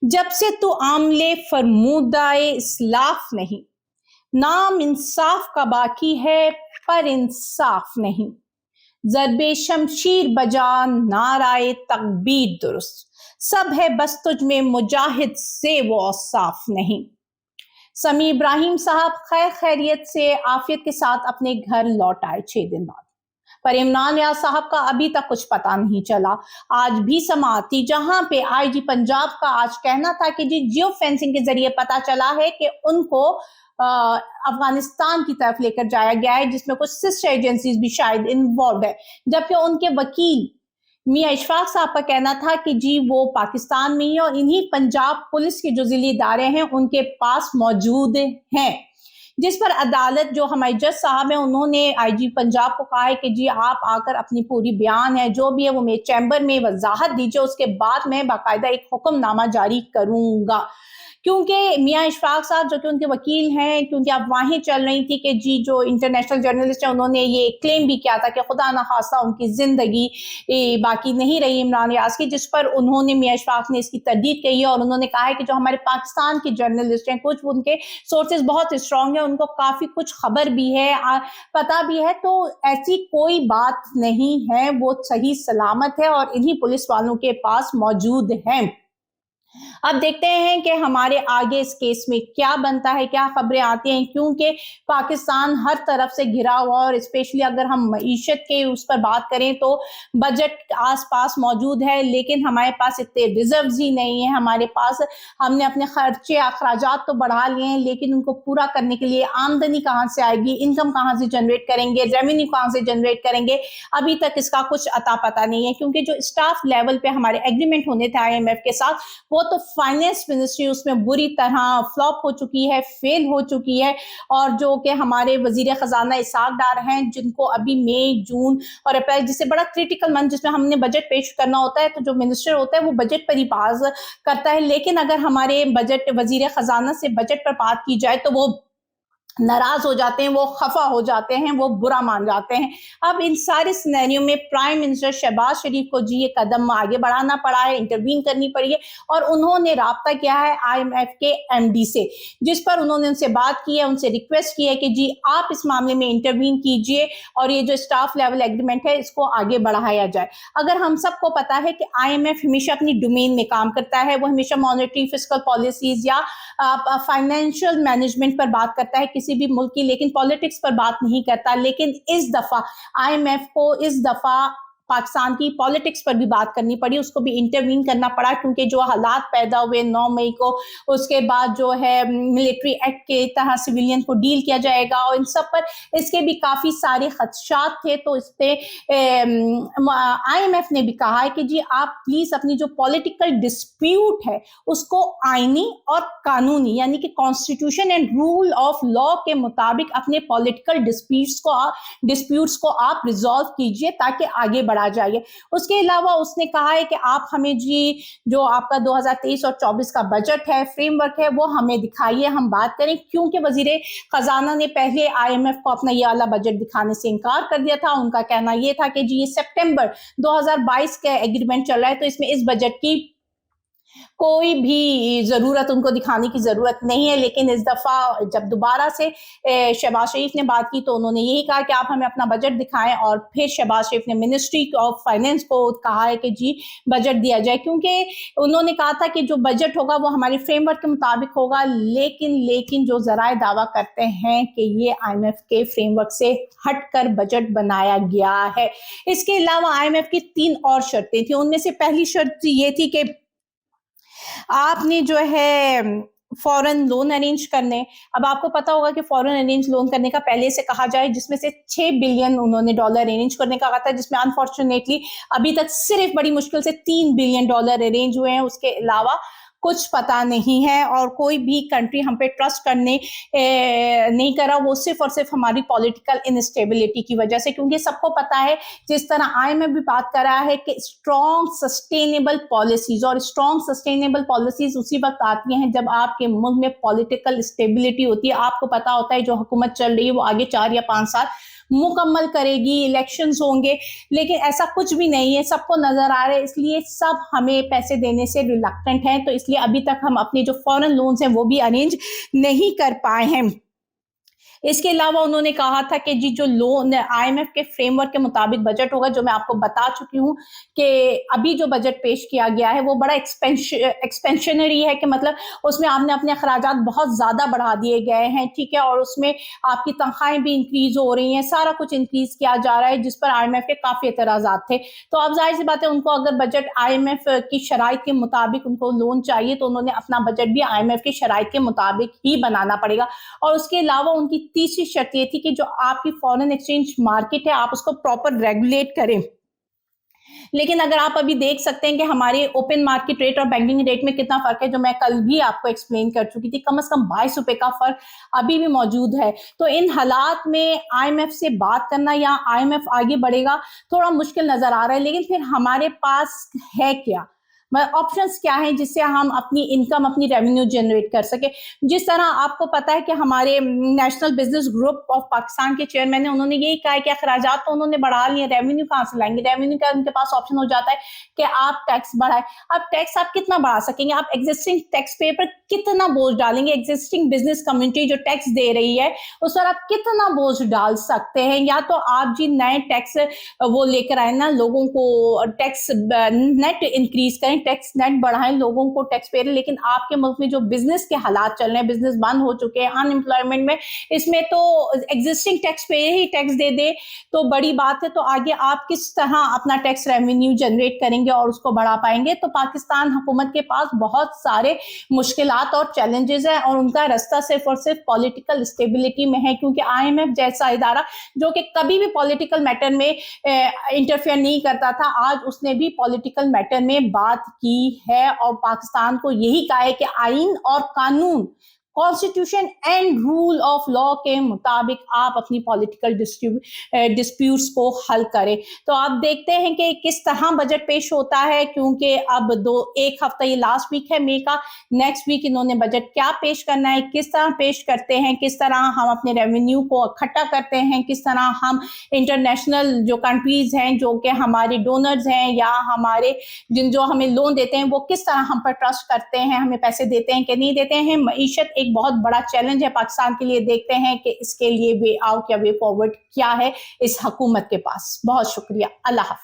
जब से तू आमले फरमूदाए इस्लाफ नहीं, नाम इंसाफ का बाकी है पर इंसाफ नहीं। ज़रबे शमशीर बजा नाराए तकबीर दुरुस्त, सब है बस तुझ में मुजाहिद से वो औसाफ नहीं। समी इब्राहिम साहब खैर खैरियत से आफियत के साथ अपने घर लौट आए 6 दिन बाद, पर इमरान रियाज साहब का अभी तक कुछ पता नहीं चला। आज भी समाअती जहां पे आईजी पंजाब का आज कहना था कि जी जियो फेंसिंग के जरिए पता चला है कि उनको अफगानिस्तान की तरफ लेकर जाया गया है, जिसमें कुछ सिस्टर एजेंसीज भी शायद इन्वॉल्व है, जबकि उनके वकील मियां इशफाक साहब का कहना था कि जी वो पाकिस्तान में ही और इन्हीं पंजाब पुलिस के जो जिले इदारे हैं उनके पास मौजूद हैं। जिस पर अदालत जो हमारे जज साहब हैं उन्होंने आईजी पंजाब को कहा है कि जी आप आकर अपनी पूरी बयान है जो भी है वो मेरे चैम्बर में वजाहत दीजिए, उसके बाद मैं बाकायदा एक हुक्मनामा जारी करूंगा। क्योंकि मियां इशफाक साहब जो कि उनके वकील हैं, क्योंकि अफवाहें चल रही थी कि जी जो इंटरनेशनल जर्नलिस्ट है उन्होंने ये क्लेम भी किया था कि खुदा न खास्ता उनकी जिंदगी बाकी नहीं रही इमरान रियाज की, जिस पर उन्होंने मियां इशफाक ने इसकी तरदीद की है और उन्होंने कहा है कि जो हमारे पाकिस्तान के जर्नलिस्ट हैं कुछ उनके सोर्सेज बहुत स्ट्रांग है, उनको काफी कुछ खबर भी है, पता भी है, तो ऐसी कोई बात नहीं है, वो सही सलामत है और इन्हीं पुलिस वालों के पास मौजूद है। अब देखते हैं कि हमारे आगे इस केस में क्या बनता है, क्या खबरें आती हैं, क्योंकि पाकिस्तान हर तरफ से घिरा हुआ और स्पेशली अगर हम मईशत के उस पर बात करें तो बजट आसपास मौजूद है, लेकिन हमारे पास इतने रिजर्व्स ही नहीं है हमारे पास। हमने अपने खर्चे अखराजात तो बढ़ा लिए हैं, लेकिन उनको पूरा करने के लिए आमदनी कहाँ से आएगी, इनकम कहाँ से जनरेट करेंगे, रेवेन्यू कहाँ से जनरेट करेंगे, अभी तक इसका कुछ अता पता नहीं है। क्योंकि जो स्टाफ लेवल पे हमारे एग्रीमेंट होने थे IMF के साथ, वो तो फाइनेंस मिनिस्ट्री उसमें बुरी तरह फ्लॉप हो चुकी है, फेल हो चुकी है, और जो कि हमारे वजीर खजाना इसहाक डार हैं जिनको अभी मई, जून और अप्रैल जिससे बड़ा क्रिटिकल मंथ जिसमें हमने बजट पेश करना होता है, तो जो मिनिस्टर होता है वो बजट पर ही बात करता है, लेकिन अगर हमारे बजट वजीर खजाना से बजट पर बात की जाए तो वो नाराज हो जाते हैं, वो खफा हो जाते हैं, वो बुरा मान जाते हैं। अब इन सारे सिनेरियो में प्राइम मिनिस्टर शहबाज शरीफ को जी ये कदम आगे बढ़ाना पड़ा है, इंटरवीन करनी पड़ी है, और उन्होंने राब्ता किया है IMF के MD से, जिस पर उन्होंने उनसे बात की है, उनसे रिक्वेस्ट की है कि जी आप इस मामले में इंटरवीन कीजिए और ये जो स्टाफ लेवल एग्रीमेंट है इसको आगे बढ़ाया जाए। अगर हम सबको पता है कि IMF हमेशा अपनी डोमेन में काम करता है, वो हमेशा मॉनेटरी फिस्कल पॉलिसीज या फाइनेंशियल मैनेजमेंट पर बात करता है किसी भी मुल्क की, लेकिन पॉलिटिक्स पर बात नहीं करता। लेकिन इस दफा IMF को इस दफा पाकिस्तान की पॉलिटिक्स पर भी बात करनी पड़ी, उसको भी इंटरवीन करना पड़ा, क्योंकि जो हालात पैदा हुए 9 मई को, उसके बाद जो है मिलिट्री एक्ट के तरह सिविलियन को डील किया जाएगा और इन सब पर इसके भी काफी सारे खदशात थे। तो इस पे IMF ने भी कहा है कि जी आप प्लीज अपनी जो पॉलिटिकल डिस्प्यूट है उसको आईनी और कानूनी यानी कि constitution and rule of law के मुताबिक अपने पॉलिटिकल डिस्प्यूट्स को आप रिजॉल्व कीजिए ताकि आगे बढ़ा जाए। उसके अलावा उसने कहा है कि आप हमें जी जो आपका 2023 और 24 का बजट है, फ्रेमवर्क है, वो हमें दिखाइए, हम बात करें, क्योंकि वजीर खजाना ने पहले IMF को अपना ये वाला बजट दिखाने से इनकार कर दिया था। उनका कहना ये था कि जी ये सितंबर 2022 का एग्रीमेंट चल रहा है, तो इसमें इस बजट की कोई भी जरूरत उनको दिखाने की जरूरत नहीं है। लेकिन इस दफा जब दोबारा से शहबाज शरीफ ने बात की तो उन्होंने यही कहा कि आप हमें अपना बजट दिखाएं, और फिर शहबाज शरीफ ने मिनिस्ट्री ऑफ फाइनेंस को कहा है कि जी बजट दिया जाए, क्योंकि उन्होंने कहा था कि जो बजट होगा वो हमारे फ्रेमवर्क के मुताबिक होगा। लेकिन जो जराए दावा करते हैं कि ये IMF के फ्रेमवर्क से हटकर बजट बनाया गया है। इसके अलावा IMF की 3 और शर्तें थी, उनमें से पहली शर्त ये थी कि आपने जो है फॉरेन लोन अरेंज करने। अब आपको पता होगा कि फॉरेन अरेंज लोन करने का पहले से कहा जाए, जिसमें से 6 बिलियन उन्होंने डॉलर अरेंज करने का कहा था, जिसमें अनफॉर्चुनेटली अभी तक सिर्फ बड़ी मुश्किल से 3 बिलियन डॉलर अरेंज हुए हैं। उसके अलावा कुछ पता नहीं है और कोई भी कंट्री हम पे ट्रस्ट करने नहीं करा, वो सिर्फ और सिर्फ हमारी पॉलिटिकल इनस्टेबिलिटी की वजह से। क्योंकि सबको पता है, जिस तरह IMF भी बात कर रहा है कि स्ट्रॉन्ग सस्टेनेबल पॉलिसीज, और स्ट्रॉन्ग सस्टेनेबल पॉलिसीज उसी वक्त आती हैं जब आपके मुल्क में पॉलिटिकल स्टेबिलिटी होती है। आपको पता होता है जो हुकूमत चल रही है वो आगे 4 या 5 साल मुकम्मल करेगी, इलेक्शंस होंगे, लेकिन ऐसा कुछ भी नहीं है, सबको नज़र आ रहा है, इसलिए सब हमें पैसे देने से रिलक्टेंट हैं, तो इसलिए अभी तक हम अपने जो फॉरेन लोन्स हैं वो भी अरेंज नहीं कर पाए हैं। इसके अलावा उन्होंने कहा था कि जी जो लोन आईएमएफ के फ्रेमवर्क के मुताबिक बजट होगा, जो मैं आपको बता चुकी हूँ कि अभी जो बजट पेश किया गया है वो बड़ा एक्सपेंशनरी है, कि मतलब उसमें आपने अपने अखराजात बहुत ज़्यादा बढ़ा दिए गए हैं, ठीक है, और उसमें आपकी तनख्वाहें भी इंक्रीज हो रही हैं, सारा कुछ इंक्रीज किया जा रहा है, जिस पर आईएमएफ के काफ़ी एतराज़ात थे। तो अब जाहिर सी बात है, उनको अगर बजट आईएमएफ की शराइत के मुताबिक उनको लोन चाहिए, तो उन्होंने अपना बजट भी आईएमएफ की शराइत के मुताबिक ही बनाना पड़ेगा। और उसके अलावा उनकी तीसरी शर्त ये थी कि जो आपकी फॉरेन एक्सचेंज मार्केट है आप उसको प्रॉपर रेगुलेट करें। लेकिन अगर आप अभी देख सकते हैं कि हमारे ओपन मार्केट रेट और बैंकिंग रेट में कितना फर्क है, जो मैं कल भी आपको एक्सप्लेन कर चुकी थी, कम से कम 22 रुपए का फर्क अभी भी मौजूद है। तो इन हालात में आईएमएफ से बात करना या आईएमएफ आगे बढ़ेगा थोड़ा मुश्किल नजर आ रहा है, लेकिन फिर हमारे पास है क्या, ऑप्शंस क्या हैं जिससे हम अपनी इनकम, अपनी रेवेन्यू जनरेट कर सके। जिस तरह आपको पता है कि हमारे national business group of Pakistan के चेयरमैन ने, उन्होंने यही कहा है कि अखराजात तो उन्होंने बढ़ा लिए, रेवेन्यू कहाँ से लाएंगे, रेवेन्यू का उनके पास ऑप्शन हो जाता है कि आप टैक्स बढ़ाए। अब टैक्स आप कितना बढ़ा सकेंगे, आप एग्जिस्टिंग टैक्स पे पर कितना बोझ डालेंगे, एग्जिस्टिंग बिजनेस कम्युनिटी जो टैक्स दे रही है उस पर आप कितना बोझ डाल सकते हैं। या तो आप जी नए टैक्स वो लेकर आए ना, लोगों को टैक्स नेट इंक्रीज करें, टैक्स नेट बढ़ाएं, लोगों को टैक्स पे, लेकिन आपके मुल्क में जो बिजनेस के हालात चल रहे हैं, बिजनेस बंद हो चुके हैं, अनएम्प्लॉयमेंट में, इसमें तो एग्जिस्टिंग टैक्स पे ही टैक्स दे दे तो बड़ी बात है। तो आगे आप किस तरह अपना टैक्स रेवेन्यू जनरेट करेंगे और उसको बढ़ा पाएंगे। तो पाकिस्तान हुकूमत के पास बहुत सारे मुश्किलात और चैलेंजेस हैं और उनका रास्ता सिर्फ और सिर्फ पॉलिटिकल स्टेबिलिटी में है, क्योंकि आईएमएफ जैसा इदारा जो कि कभी भी पॉलिटिकल मैटर में इंटरफेयर नहीं करता था, आज उसने भी पॉलिटिकल मैटर में बात की है और पाकिस्तान को यही कहा है कि आईन और कानून, constitution and rule of law के मुताबिक आप अपनी पॉलिटिकल डिस्प्यूट्स को हल करें। तो आप देखते हैं कि किस तरह बजट पेश होता है, क्योंकि अब एक हफ्ता, ये लास्ट वीक है मई का, नेक्स्ट वीक इन्होंने बजट क्या पेश करना है, किस तरह पेश करते हैं, किस तरह हम अपने रेवेन्यू को इकट्ठा करते हैं, किस तरह हम इंटरनेशनल जो कंट्रीज हैं जो कि हमारे डोनर्स हैं या हमारे जो हमें लोन देते हैं वो किस तरह हम पर ट्रस्ट करते हैं, हमें पैसे देते हैं कि नहीं देते हैं। मईशत एक बहुत बड़ा चैलेंज है पाकिस्तान के लिए, देखते हैं कि इसके लिए वे आउट या वे फॉरवर्ड क्या है इस हुकूमत के पास। बहुत शुक्रिया, अल्लाह हाफ़िज़।